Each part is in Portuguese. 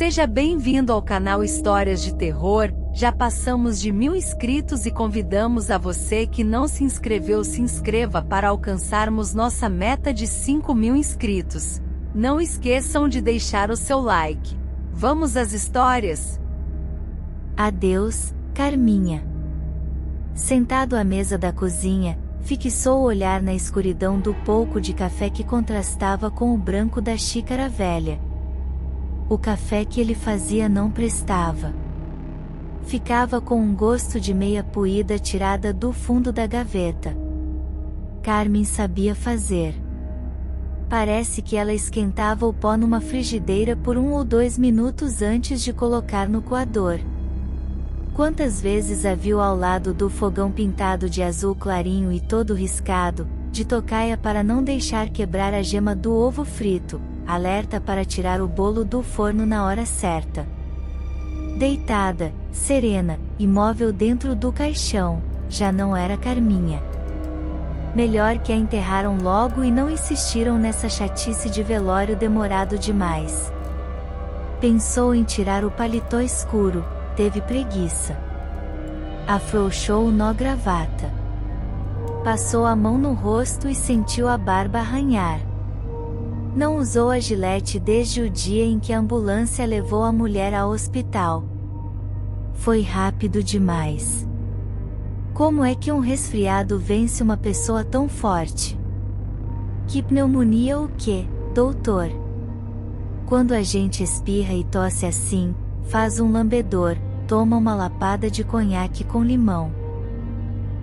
Seja bem-vindo ao canal Histórias de Terror. Já passamos de 1000 inscritos e convidamos a você que não se inscreveu se inscreva para alcançarmos nossa meta de 5000 inscritos. Não esqueçam de deixar o seu like. Vamos às histórias? Adeus, Carminha. Sentado à mesa da cozinha, fixou o olhar na escuridão do pouco de café que contrastava com o branco da xícara velha. O café que ele fazia não prestava. Ficava com um gosto de meia poída tirada do fundo da gaveta. Carmen sabia fazer. Parece que ela esquentava o pó numa frigideira por 1 ou 2 minutos antes de colocar no coador. Quantas vezes a viu ao lado do fogão pintado de azul clarinho e todo riscado, de tocaia para não deixar quebrar a gema do ovo frito, alerta para tirar o bolo do forno na hora certa. Deitada, serena, imóvel dentro do caixão, já não era Carminha. Melhor que a enterraram logo e não insistiram nessa chatice de velório demorado demais. Pensou em tirar o paletó escuro, teve preguiça. Afrouxou o nó gravata. Passou a mão no rosto e sentiu a barba arranhar. Não usou a gilete desde o dia em que a ambulância levou a mulher ao hospital. Foi rápido demais. Como é que um resfriado vence uma pessoa tão forte? Que pneumonia o quê, doutor? Quando a gente espirra e tosse assim, faz um lambedor, toma uma lapada de conhaque com limão.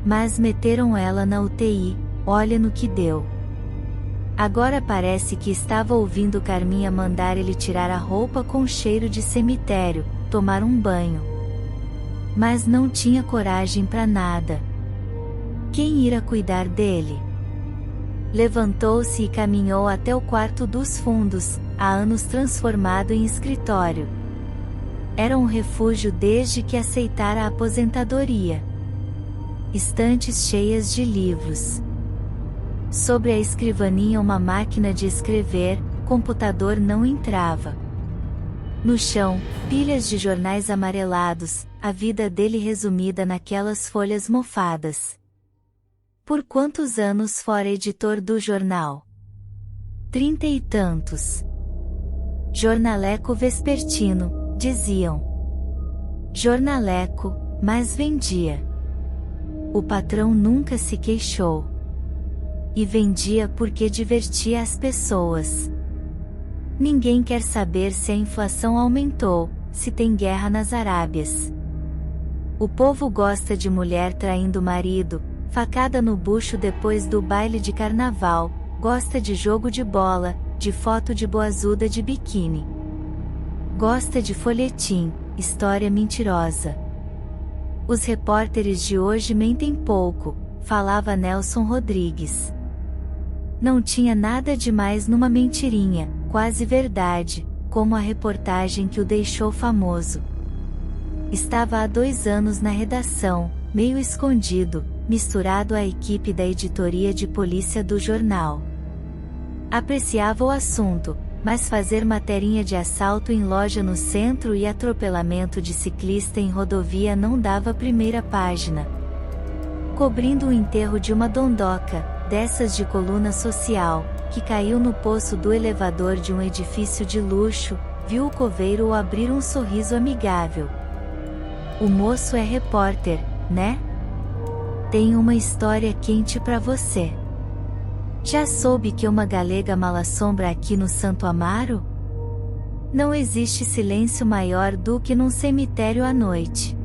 Mas meteram ela na UTI, olha no que deu. Agora parece que estava ouvindo Carminha mandar ele tirar a roupa com cheiro de cemitério, tomar um banho. Mas não tinha coragem para nada. Quem ira cuidar dele? Levantou-se e caminhou até o quarto dos fundos, há anos transformado em escritório. Era um refúgio desde que aceitara a aposentadoria. Estantes cheias de livros. Sobre a escrivaninha uma máquina de escrever, computador não entrava. No chão, pilhas de jornais amarelados, a vida dele resumida naquelas folhas mofadas. Por quantos anos fora editor do jornal? 30 e tantos. Jornaleco vespertino, diziam. Jornaleco, mas vendia. O patrão nunca se queixou. E vendia porque divertia as pessoas. Ninguém quer saber se a inflação aumentou, se tem guerra nas Arábias. O povo gosta de mulher traindo o marido, facada no bucho depois do baile de carnaval, gosta de jogo de bola, de foto de boazuda de biquíni. Gosta de folhetim, história mentirosa. Os repórteres de hoje mentem pouco, falava Nelson Rodrigues. Não tinha nada demais numa mentirinha, quase verdade, como a reportagem que o deixou famoso. Estava há 2 anos na redação, meio escondido, misturado à equipe da editoria de polícia do jornal. Apreciava o assunto, mas fazer materinha de assalto em loja no centro e atropelamento de ciclista em rodovia não dava primeira página. Cobrindo o enterro de uma dondoca, dessas de coluna social, que caiu no poço do elevador de um edifício de luxo, viu o coveiro abrir um sorriso amigável. O moço é repórter, né? Tem uma história quente pra você. Já soube que uma galega mal-assombra aqui no Santo Amaro? Não existe silêncio maior do que num cemitério à noite.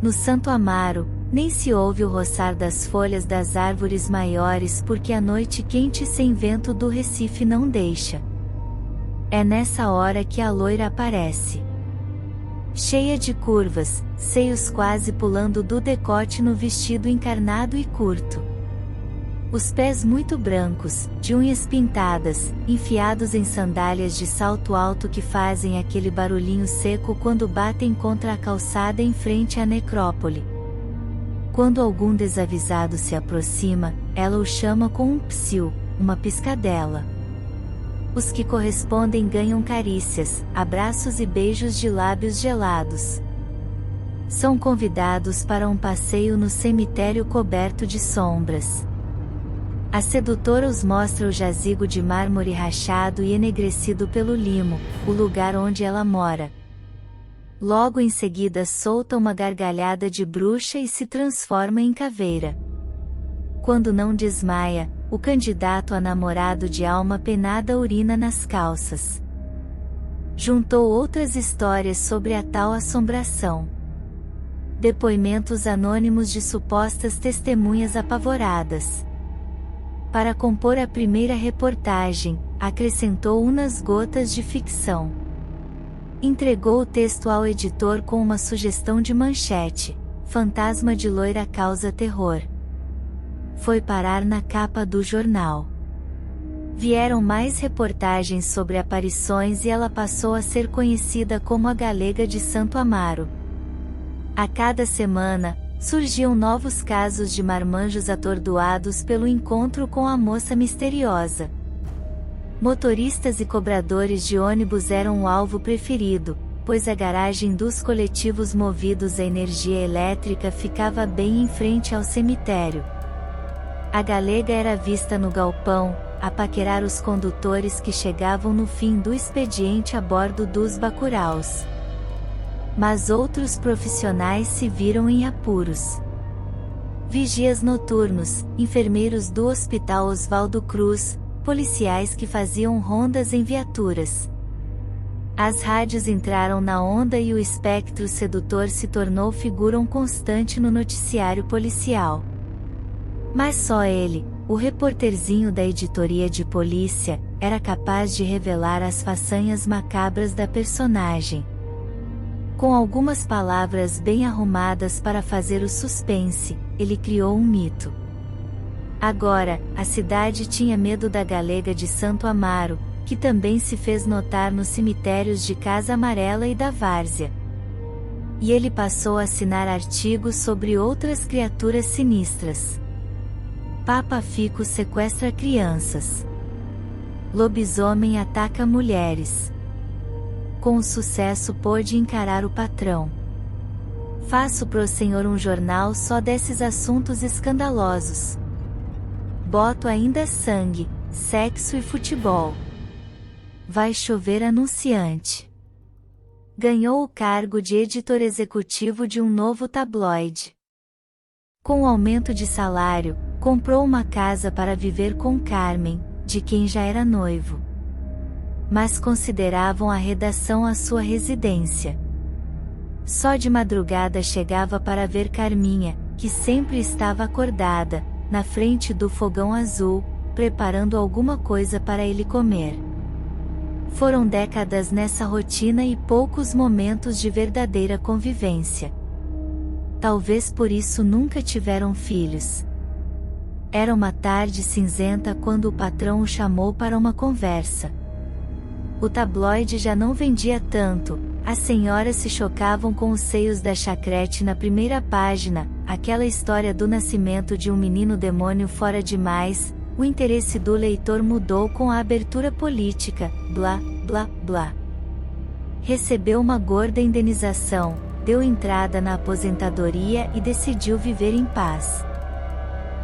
No Santo Amaro, nem se ouve o roçar das folhas das árvores maiores porque a noite quente sem vento do Recife não deixa. É nessa hora que a loira aparece. Cheia de curvas, seios quase pulando do decote no vestido encarnado e curto. Os pés muito brancos, de unhas pintadas, enfiados em sandálias de salto alto que fazem aquele barulhinho seco quando batem contra a calçada em frente à necrópole. Quando algum desavisado se aproxima, ela o chama com um psiu, uma piscadela. Os que correspondem ganham carícias, abraços e beijos de lábios gelados. São convidados para um passeio no cemitério coberto de sombras. A sedutora os mostra o jazigo de mármore rachado e enegrecido pelo limo, o lugar onde ela mora. Logo em seguida solta uma gargalhada de bruxa e se transforma em caveira. Quando não desmaia, o candidato a namorado de alma penada urina nas calças. Juntou outras histórias sobre a tal assombração. Depoimentos anônimos de supostas testemunhas apavoradas. Para compor a primeira reportagem, acrescentou umas gotas de ficção. Entregou o texto ao editor com uma sugestão de manchete: Fantasma de loira causa terror. Foi parar na capa do jornal. Vieram mais reportagens sobre aparições e ela passou a ser conhecida como a Galega de Santo Amaro. A cada semana, surgiam novos casos de marmanjos atordoados pelo encontro com a moça misteriosa. Motoristas e cobradores de ônibus eram o alvo preferido, pois a garagem dos coletivos movidos a energia elétrica ficava bem em frente ao cemitério. A Galega era vista no galpão, a paquerar os condutores que chegavam no fim do expediente a bordo dos bacuraus. Mas outros profissionais se viram em apuros. Vigias noturnos, enfermeiros do Hospital Oswaldo Cruz, policiais que faziam rondas em viaturas. As rádios entraram na onda e o espectro sedutor se tornou figura constante no noticiário policial. Mas só ele, o repórterzinho da editoria de polícia, era capaz de revelar as façanhas macabras da personagem. Com algumas palavras bem arrumadas para fazer o suspense, ele criou um mito. Agora, a cidade tinha medo da Galega de Santo Amaro, que também se fez notar nos cemitérios de Casa Amarela e da Várzea. E ele passou a assinar artigos sobre outras criaturas sinistras. Papa Fico sequestra crianças. Lobisomem ataca mulheres. Com sucesso pôde encarar o patrão. Faço pro senhor um jornal só desses assuntos escandalosos. Boto ainda sangue, sexo e futebol. Vai chover anunciante. Ganhou o cargo de editor executivo de um novo tabloide. Com o aumento de salário, comprou uma casa para viver com Carmen, de quem já era noivo. Mas consideravam a redação a sua residência. Só de madrugada chegava para ver Carminha, que sempre estava acordada, na frente do fogão azul, preparando alguma coisa para ele comer. Foram décadas nessa rotina e poucos momentos de verdadeira convivência. Talvez por isso nunca tiveram filhos. Era uma tarde cinzenta quando o patrão o chamou para uma conversa. O tabloide já não vendia tanto, as senhoras se chocavam com os seios da Chacrete na primeira página, aquela história do nascimento de um menino demônio fora demais, o interesse do leitor mudou com a abertura política, blá, blá, blá. Recebeu uma gorda indenização, deu entrada na aposentadoria e decidiu viver em paz.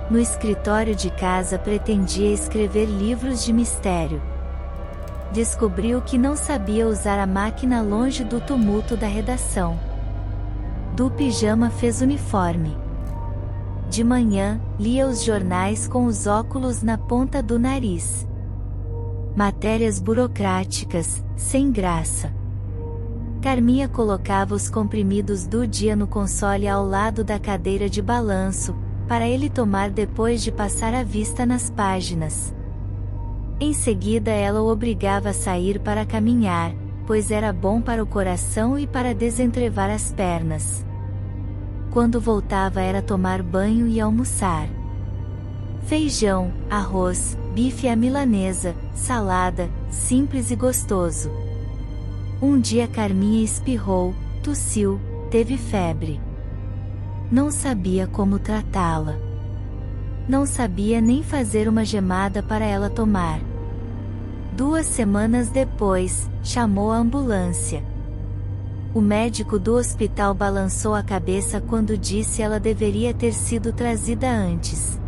No escritório de casa pretendia escrever livros de mistério. Descobriu que não sabia usar a máquina longe do tumulto da redação. Do pijama fez uniforme. De manhã, lia os jornais com os óculos na ponta do nariz. Matérias burocráticas, sem graça. Carminha colocava os comprimidos do dia no console ao lado da cadeira de balanço, para ele tomar depois de passar a vista nas páginas. Em seguida ela o obrigava a sair para caminhar, pois era bom para o coração e para desentrevar as pernas. Quando voltava era tomar banho e almoçar. Feijão, arroz, bife à milanesa, salada, simples e gostoso. Um dia Carminha espirrou, tossiu, teve febre. Não sabia como tratá-la. Não sabia nem fazer uma gemada para ela tomar. 2 semanas depois, chamou a ambulância. O médico do hospital balançou a cabeça quando disse ela deveria ter sido trazida antes.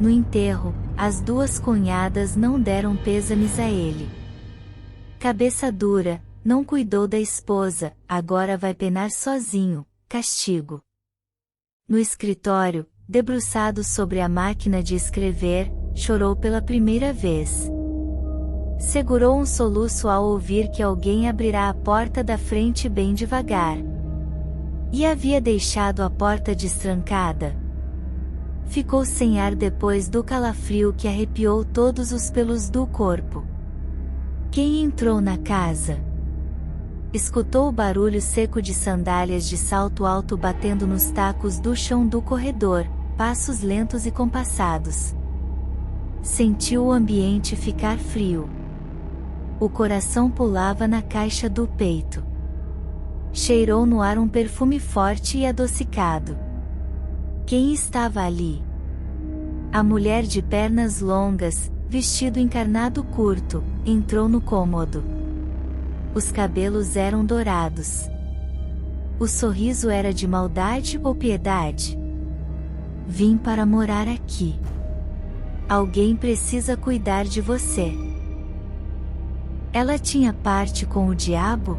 No enterro, as 2 cunhadas não deram pêsames a ele. Cabeça dura, não cuidou da esposa, agora vai penar sozinho, castigo. No escritório, debruçado sobre a máquina de escrever, chorou pela primeira vez. Segurou um soluço ao ouvir que alguém abrirá a porta da frente bem devagar. E havia deixado a porta destrancada. Ficou sem ar depois do calafrio que arrepiou todos os pelos do corpo. Quem entrou na casa? Escutou o barulho seco de sandálias de salto alto batendo nos tacos do chão do corredor, passos lentos e compassados. Sentiu o ambiente ficar frio. O coração pulava na caixa do peito. Cheirou no ar um perfume forte e adocicado. Quem estava ali? A mulher de pernas longas, vestido encarnado curto, entrou no cômodo. Os cabelos eram dourados. O sorriso era de maldade ou piedade? Vim para morar aqui. Alguém precisa cuidar de você. Ela tinha parte com o diabo?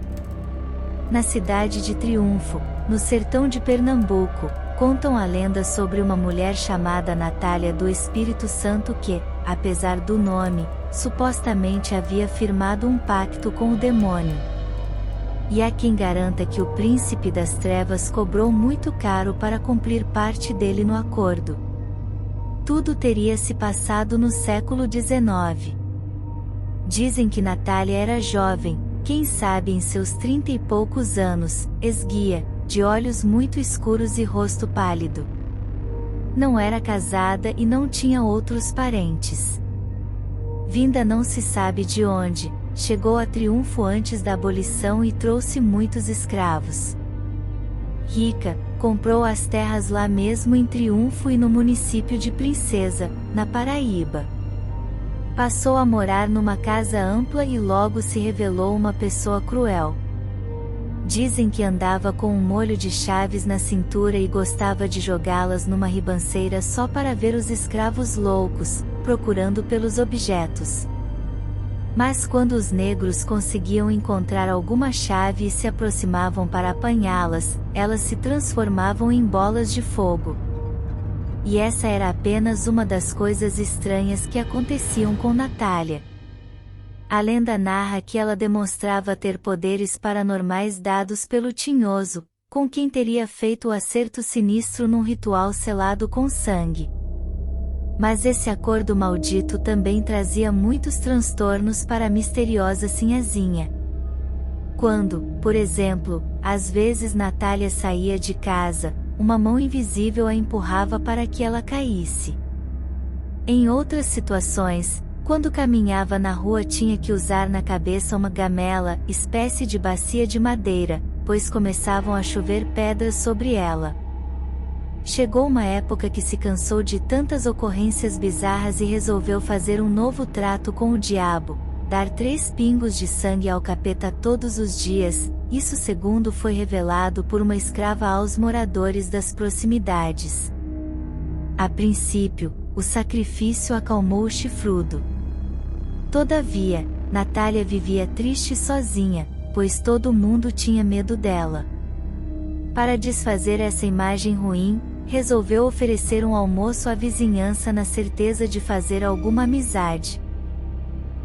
Na cidade de Triunfo, no sertão de Pernambuco, contam a lenda sobre uma mulher chamada Natália do Espírito Santo que, apesar do nome, supostamente havia firmado um pacto com o demônio. E há quem garanta que o príncipe das trevas cobrou muito caro para cumprir parte dele no acordo. Tudo teria se passado no século XIX. Dizem que Natália era jovem, quem sabe em seus 30 e poucos anos, esguia, de olhos muito escuros e rosto pálido. Não era casada e não tinha outros parentes. Vinda não se sabe de onde, chegou a Triunfo antes da abolição e trouxe muitos escravos. Rica, comprou as terras lá mesmo em Triunfo e no município de Princesa, na Paraíba. Passou a morar numa casa ampla e logo se revelou uma pessoa cruel. Dizem que andava com um molho de chaves na cintura e gostava de jogá-las numa ribanceira só para ver os escravos loucos, procurando pelos objetos. Mas quando os negros conseguiam encontrar alguma chave e se aproximavam para apanhá-las, elas se transformavam em bolas de fogo. E essa era apenas uma das coisas estranhas que aconteciam com Natália. A lenda narra que ela demonstrava ter poderes paranormais dados pelo tinhoso, com quem teria feito o acerto sinistro num ritual selado com sangue. Mas esse acordo maldito também trazia muitos transtornos para a misteriosa sinhazinha. Quando, por exemplo, às vezes Natália saía de casa, uma mão invisível a empurrava para que ela caísse. Em outras situações, quando caminhava na rua tinha que usar na cabeça uma gamela, espécie de bacia de madeira, pois começavam a chover pedras sobre ela. Chegou uma época que se cansou de tantas ocorrências bizarras e resolveu fazer um novo trato com o diabo, dar 3 pingos de sangue ao capeta todos os dias, isso segundo foi revelado por uma escrava aos moradores das proximidades. A princípio, o sacrifício acalmou o chifrudo. Todavia, Natália vivia triste sozinha, pois todo mundo tinha medo dela. Para desfazer essa imagem ruim, resolveu oferecer um almoço à vizinhança na certeza de fazer alguma amizade.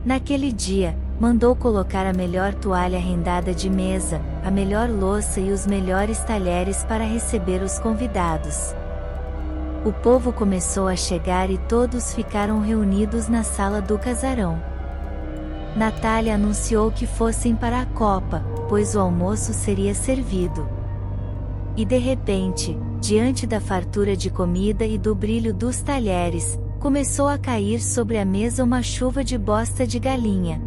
Naquele dia, mandou colocar a melhor toalha rendada de mesa, a melhor louça e os melhores talheres para receber os convidados. O povo começou a chegar e todos ficaram reunidos na sala do casarão. Natália anunciou que fossem para a copa, pois o almoço seria servido. E de repente, diante da fartura de comida e do brilho dos talheres, começou a cair sobre a mesa uma chuva de bosta de galinha.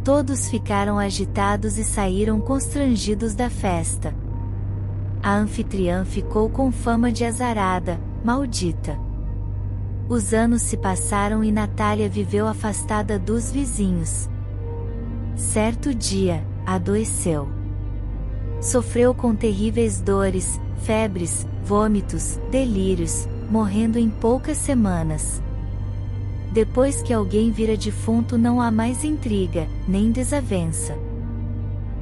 Todos ficaram agitados e saíram constrangidos da festa. A anfitriã ficou com fama de azarada, maldita. Os anos se passaram e Natália viveu afastada dos vizinhos. Certo dia, adoeceu. Sofreu com terríveis dores, febres, vômitos, delírios, morrendo em poucas semanas. Depois que alguém vira defunto, não há mais intriga, nem desavença.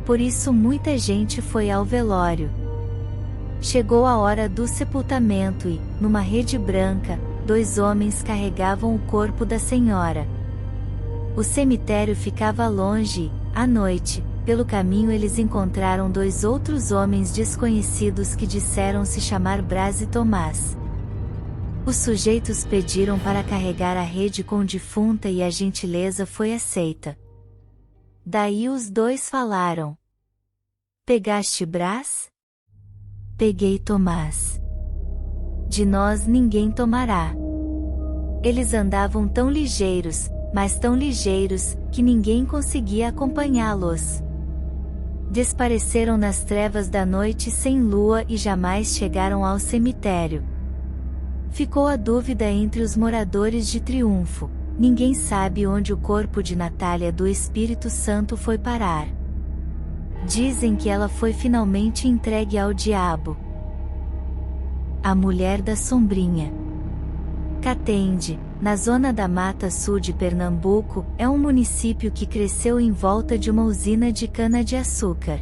Por isso muita gente foi ao velório. Chegou a hora do sepultamento e, numa rede branca, 2 homens carregavam o corpo da senhora. O cemitério ficava longe e, à noite, pelo caminho eles encontraram 2 outros homens desconhecidos que disseram se chamar Brás e Tomás. Os sujeitos pediram para carregar a rede com o defunta e a gentileza foi aceita. Daí os 2 falaram: Pegaste Brás? Peguei Tomás. De nós ninguém tomará. Eles andavam tão ligeiros, mas tão ligeiros, que ninguém conseguia acompanhá-los. Despareceram nas trevas da noite sem lua e jamais chegaram ao cemitério. Ficou a dúvida entre os moradores de Triunfo. Ninguém sabe onde o corpo de Natália do Espírito Santo foi parar. Dizem que ela foi finalmente entregue ao diabo. A Mulher da Sombrinha. Catende, na zona da Mata Sul de Pernambuco, é um município que cresceu em volta de uma usina de cana-de-açúcar.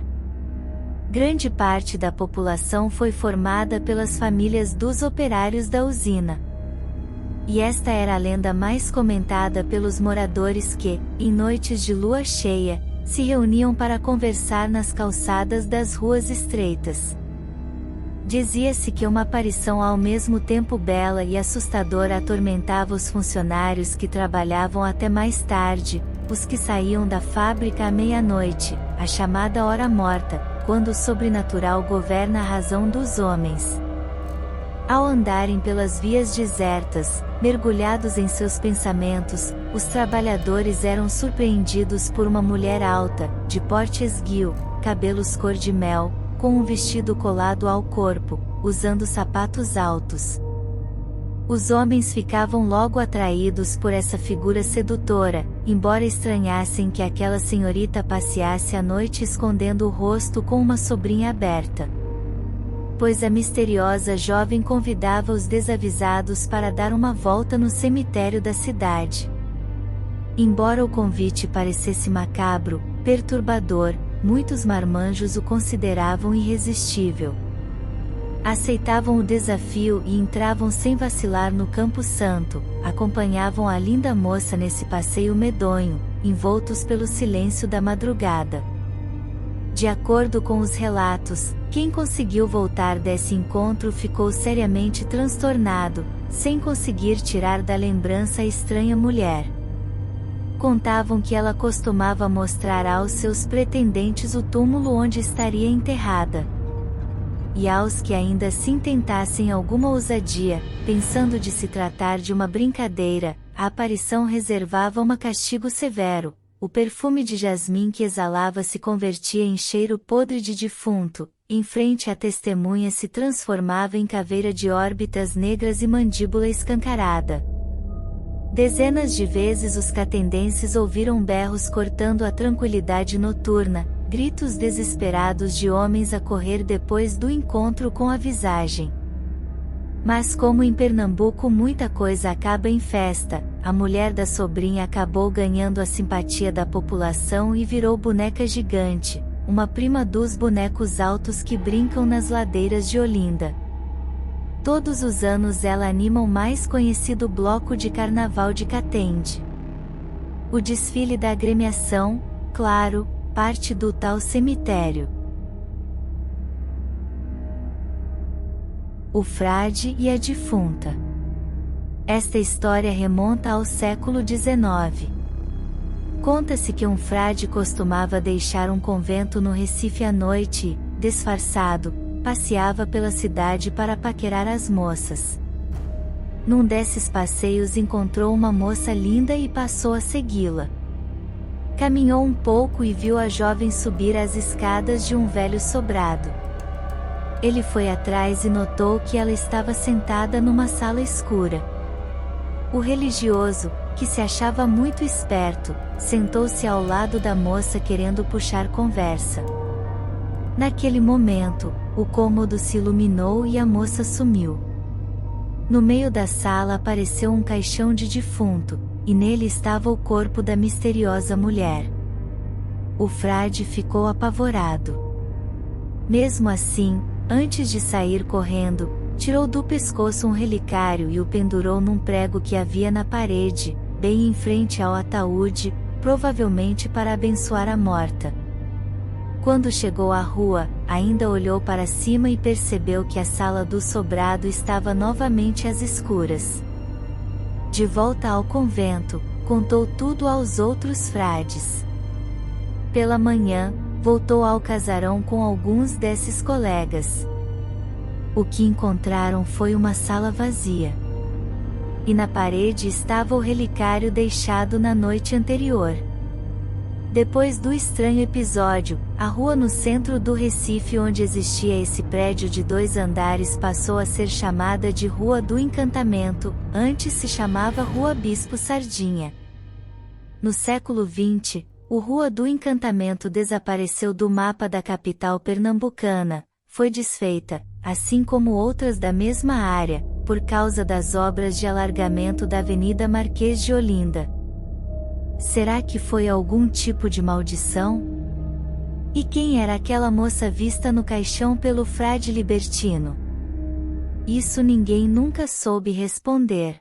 Grande parte da população foi formada pelas famílias dos operários da usina. E esta era a lenda mais comentada pelos moradores que, em noites de lua cheia, se reuniam para conversar nas calçadas das ruas estreitas. Dizia-se que uma aparição ao mesmo tempo bela e assustadora atormentava os funcionários que trabalhavam até mais tarde, os que saíam da fábrica à meia-noite, a chamada hora morta, quando o sobrenatural governa a razão dos homens. Ao andarem pelas vias desertas, mergulhados em seus pensamentos, os trabalhadores eram surpreendidos por uma mulher alta, de porte esguio, cabelos cor de mel, com um vestido colado ao corpo, usando sapatos altos. Os homens ficavam logo atraídos por essa figura sedutora, embora estranhassem que aquela senhorita passeasse à noite escondendo o rosto com uma sobrinha aberta. Pois a misteriosa jovem convidava os desavisados para dar uma volta no cemitério da cidade. Embora o convite parecesse macabro, perturbador, muitos marmanjos o consideravam irresistível. Aceitavam o desafio e entravam sem vacilar no Campo Santo, acompanhavam a linda moça nesse passeio medonho, envoltos pelo silêncio da madrugada. De acordo com os relatos, quem conseguiu voltar desse encontro ficou seriamente transtornado, sem conseguir tirar da lembrança a estranha mulher. Contavam que ela costumava mostrar aos seus pretendentes o túmulo onde estaria enterrada. E aos que ainda assim tentassem alguma ousadia, pensando de se tratar de uma brincadeira, a aparição reservava um castigo severo. O perfume de jasmim que exalava se convertia em cheiro podre de defunto, em frente à testemunha se transformava em caveira de órbitas negras e mandíbula escancarada. Dezenas de vezes os catendenses ouviram berros cortando a tranquilidade noturna, gritos desesperados de homens a correr depois do encontro com a visagem. Mas como em Pernambuco muita coisa acaba em festa, a mulher da sobrinha acabou ganhando a simpatia da população e virou boneca gigante, uma prima dos bonecos altos que brincam nas ladeiras de Olinda. Todos os anos ela anima o mais conhecido bloco de carnaval de Catende. O desfile da agremiação, claro, parte do tal cemitério. O frade e a defunta. Esta história remonta ao século XIX. Conta-se que um frade costumava deixar um convento no Recife à noite e, disfarçado, passeava pela cidade para paquerar as moças. Num desses passeios encontrou uma moça linda e passou a segui-la. Caminhou um pouco e viu a jovem subir as escadas de um velho sobrado. Ele foi atrás e notou que ela estava sentada numa sala escura. O religioso, que se achava muito esperto, sentou-se ao lado da moça querendo puxar conversa. Naquele momento, o cômodo se iluminou e a moça sumiu. No meio da sala apareceu um caixão de defunto, e nele estava o corpo da misteriosa mulher. O frade ficou apavorado. Mesmo assim, antes de sair correndo, tirou do pescoço um relicário e o pendurou num prego que havia na parede, bem em frente ao ataúde, provavelmente para abençoar a morta. Quando chegou à rua, ainda olhou para cima e percebeu que a sala do sobrado estava novamente às escuras. De volta ao convento, contou tudo aos outros frades. Pela manhã, voltou ao casarão com alguns desses colegas. O que encontraram foi uma sala vazia. E na parede estava o relicário deixado na noite anterior. Depois do estranho episódio, a rua no centro do Recife onde existia esse prédio de 2 andares passou a ser chamada de Rua do Encantamento, antes se chamava Rua Bispo Sardinha. No século XX, o Rua do Encantamento desapareceu do mapa da capital pernambucana, foi desfeita, assim como outras da mesma área, por causa das obras de alargamento da Avenida Marquês de Olinda. Será que foi algum tipo de maldição? E quem era aquela moça vista no caixão pelo frade libertino? Isso ninguém nunca soube responder.